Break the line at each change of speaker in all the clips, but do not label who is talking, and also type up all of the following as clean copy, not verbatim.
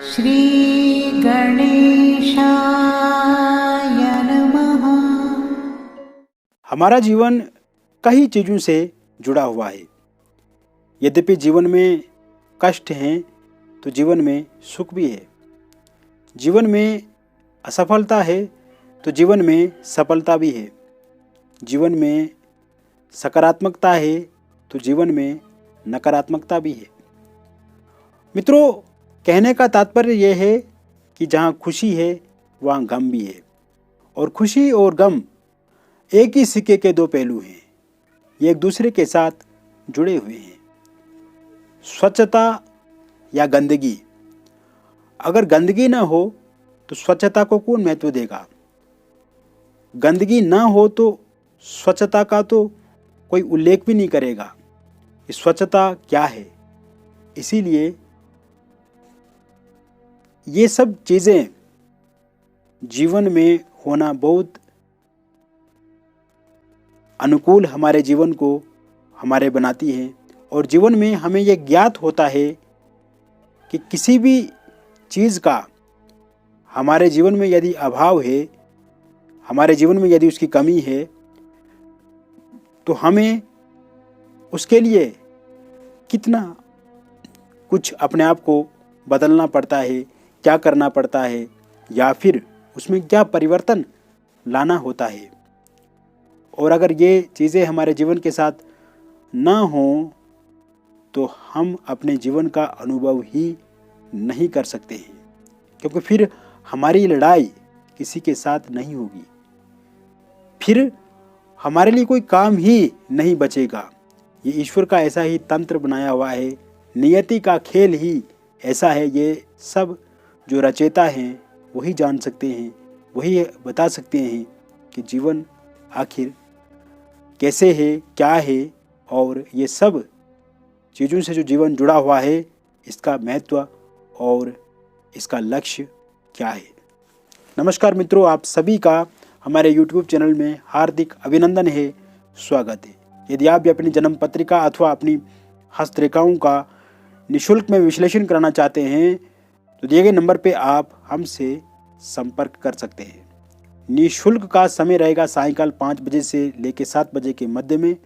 श्री गणेशाय नमः।
हमारा जीवन कई चीज़ों से जुड़ा हुआ है। यद्यपि जीवन में कष्ट हैं तो जीवन में सुख भी है। जीवन में असफलता है तो जीवन में सफलता भी है। जीवन में सकारात्मकता है तो जीवन में नकारात्मकता भी है। मित्रों, कहने का तात्पर्य यह है कि जहाँ खुशी है वहाँ गम भी है, और खुशी और गम एक ही सिक्के के दो पहलू हैं। ये एक दूसरे के साथ जुड़े हुए हैं। स्वच्छता या गंदगी, अगर गंदगी ना हो तो स्वच्छता को कौन महत्व देगा? गंदगी ना हो तो स्वच्छता का तो कोई उल्लेख भी नहीं करेगा कि स्वच्छता क्या है। इसीलिए ये सब चीज़ें जीवन में होना बहुत अनुकूल हमारे जीवन को हमारे बनाती हैं। और जीवन में हमें यह ज्ञात होता है कि किसी भी चीज़ का हमारे जीवन में यदि अभाव है, हमारे जीवन में यदि उसकी कमी है, तो हमें उसके लिए कितना कुछ अपने आप को बदलना पड़ता है, क्या करना पड़ता है, या फिर उसमें क्या परिवर्तन लाना होता है। और अगर ये चीज़ें हमारे जीवन के साथ ना हों तो हम अपने जीवन का अनुभव ही नहीं कर सकते हैं, क्योंकि फिर हमारी लड़ाई किसी के साथ नहीं होगी, फिर हमारे लिए कोई काम ही नहीं बचेगा। ये ईश्वर का ऐसा ही तंत्र बनाया हुआ है, नियति का खेल ही ऐसा है। ये सब जो रचेता हैं वही जान सकते हैं, वही बता सकते हैं कि जीवन आखिर कैसे है, क्या है, और ये सब चीज़ों से जो जीवन जुड़ा हुआ है इसका महत्व और इसका लक्ष्य क्या है। नमस्कार मित्रों, आप सभी का हमारे YouTube चैनल में हार्दिक अभिनंदन है, स्वागत है। यदि आप भी अपनी जन्म पत्रिका अथवा अपनी हस्तरेखाओं का निःशुल्क में विश्लेषण कराना चाहते हैं तो दिए गए नंबर पे आप हमसे संपर्क कर सकते हैं। निःशुल्क का समय रहेगा सायंकाल 5 बजे से लेकर 7 बजे के मध्य में,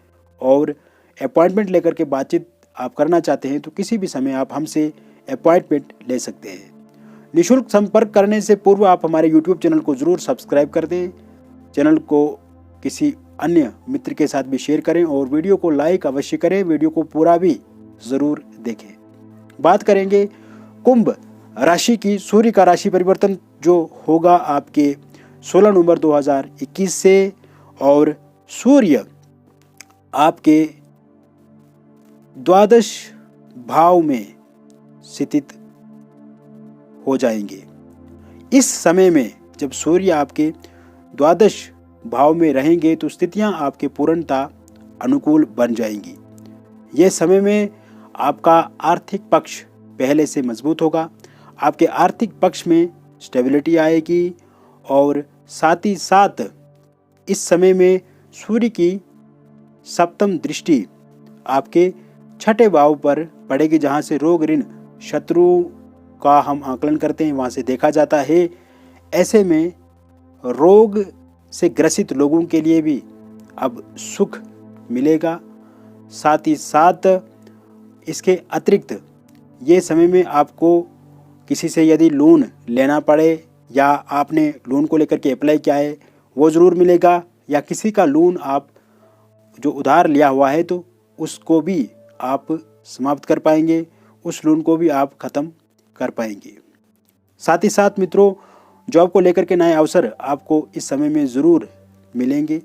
और अपॉइंटमेंट लेकर के बातचीत आप करना चाहते हैं तो किसी भी समय आप हमसे अपॉइंटमेंट ले सकते हैं। निःशुल्क संपर्क करने से पूर्व आप हमारे YouTube चैनल को ज़रूर सब्सक्राइब कर दें, चैनल को किसी अन्य मित्र के साथ भी शेयर करें, और वीडियो को लाइक अवश्य करें, वीडियो को पूरा भी ज़रूर देखें। बात करेंगे कुंभ राशि की। सूर्य का राशि परिवर्तन जो होगा आपके 16 नवंबर 2021 से, और सूर्य आपके द्वादश भाव में स्थित हो जाएंगे। इस समय में जब सूर्य आपके द्वादश भाव में रहेंगे तो स्थितियां आपके पूर्णता अनुकूल बन जाएंगी। यह समय में आपका आर्थिक पक्ष पहले से मजबूत होगा, आपके आर्थिक पक्ष में स्टेबिलिटी आएगी, और साथ ही साथ इस समय में सूर्य की सप्तम दृष्टि आपके छठे भाव पर पड़ेगी, जहाँ से रोग ऋण शत्रु का हम आकलन करते हैं वहाँ से देखा जाता है। ऐसे में रोग से ग्रसित लोगों के लिए भी अब सुख मिलेगा। साथ ही साथ इसके अतिरिक्त ये समय में आपको किसी से यदि लोन लेना पड़े, या आपने लोन को लेकर के अप्लाई किया है वो ज़रूर मिलेगा, या किसी का लोन आप जो उधार लिया हुआ है तो उसको भी आप समाप्त कर पाएंगे, उस लोन को भी आप ख़त्म कर पाएंगे। साथ ही साथ मित्रों, जॉब को लेकर के नए अवसर आपको इस समय में ज़रूर मिलेंगे,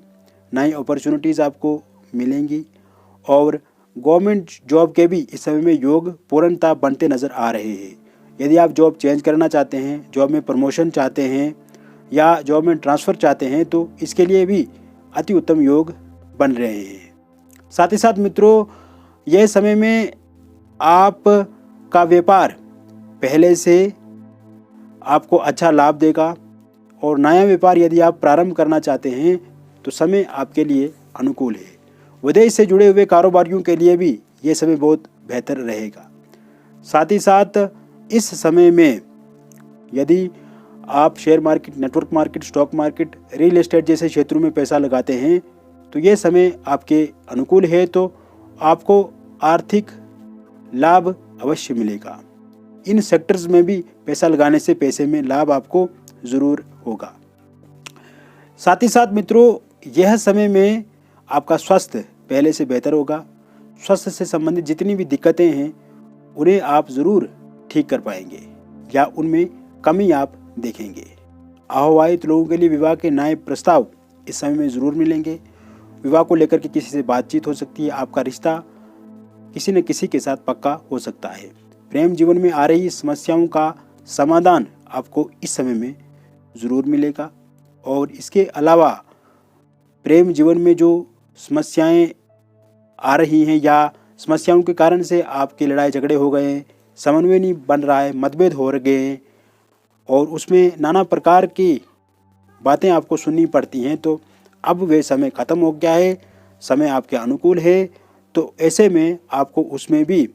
नई अपॉर्चुनिटीज़ आपको मिलेंगी, और गवर्नमेंट जॉब के भी इस समय में योग पूर्णता बनते नज़र आ रहे हैं। यदि आप जॉब चेंज करना चाहते हैं, जॉब में प्रमोशन चाहते हैं, या जॉब में ट्रांसफ़र चाहते हैं तो इसके लिए भी अति उत्तम योग बन रहे हैं। साथ ही साथ मित्रों, यह समय में आप का व्यापार पहले से आपको अच्छा लाभ देगा, और नया व्यापार यदि आप प्रारंभ करना चाहते हैं तो समय आपके लिए अनुकूल है। विदेश से जुड़े हुए कारोबारियों के लिए भी ये समय बहुत बेहतर रहेगा। साथ ही साथ इस समय में यदि आप share market, network market, stock market, real estate जैसे क्षेत्रों में पैसा लगाते हैं तो ये समय आपके अनुकूल है, तो आपको आर्थिक लाभ अवश्य मिलेगा। इन सेक्टर्स में भी पैसा लगाने से पैसे में लाभ आपको ज़रूर होगा। साथ ही साथ मित्रों, यह समय में आपका स्वास्थ्य पहले से बेहतर होगा। स्वास्थ्य से संबंधित जितनी भी दिक्कतें हैं उन्हें आप ज़रूर ठीक कर पाएंगे या उनमें कमी आप देखेंगे। अविवाहित लोगों के लिए विवाह के नए प्रस्ताव इस समय में ज़रूर मिलेंगे। विवाह को लेकर के किसी से बातचीत हो सकती है। आपका रिश्ता किसी न किसी के साथ पक्का हो सकता है। प्रेम जीवन में आ रही समस्याओं का समाधान आपको इस समय में ज़रूर मिलेगा। और इसके अलावा प्रेम जीवन में जो समस्याएं आ रही हैं या समस्याओं के कारण से आपके लड़ाई झगड़े हो गए हैं, समन्वय नहीं बन रहा है, मतभेद हो गए हैं और उसमें नाना प्रकार की बातें आपको सुननी पड़ती हैं, तो अब वे समय ख़त्म हो गया है, समय आपके अनुकूल है। तो ऐसे में आपको उसमें भी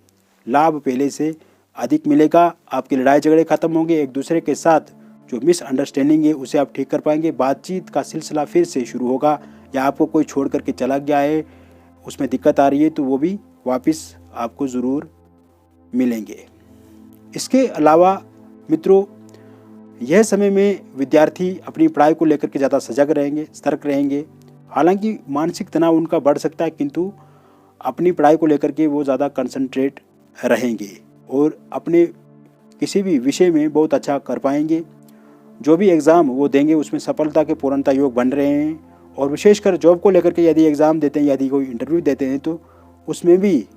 लाभ पहले से अधिक मिलेगा। आपके लड़ाई झगड़े ख़त्म होंगे, एक दूसरे के साथ जो मिसअंडरस्टैंडिंग है उसे आप ठीक कर पाएंगे। बातचीत का सिलसिला फिर से शुरू होगा, या आपको कोई छोड़ करके चला गया है, उसमें दिक्कत आ रही है, तो वो भी वापस आपको ज़रूर मिलेंगे। इसके अलावा मित्रों, यह समय में विद्यार्थी अपनी पढ़ाई को लेकर के ज़्यादा सजग रहेंगे, सतर्क रहेंगे। हालांकि मानसिक तनाव उनका बढ़ सकता है, किंतु अपनी पढ़ाई को लेकर के वो ज़्यादा कंसंट्रेट रहेंगे और अपने किसी भी विषय में बहुत अच्छा कर पाएंगे। जो भी एग्ज़ाम वो देंगे उसमें सफलता के पूर्णता योग बन रहे हैं। और विशेषकर जॉब को लेकर के यदि एग्ज़ाम देते हैं, यदि कोई इंटरव्यू देते हैं, तो उसमें भी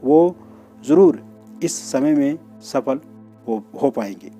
वो ज़रूर इस समय में सफल हो पाएंगे।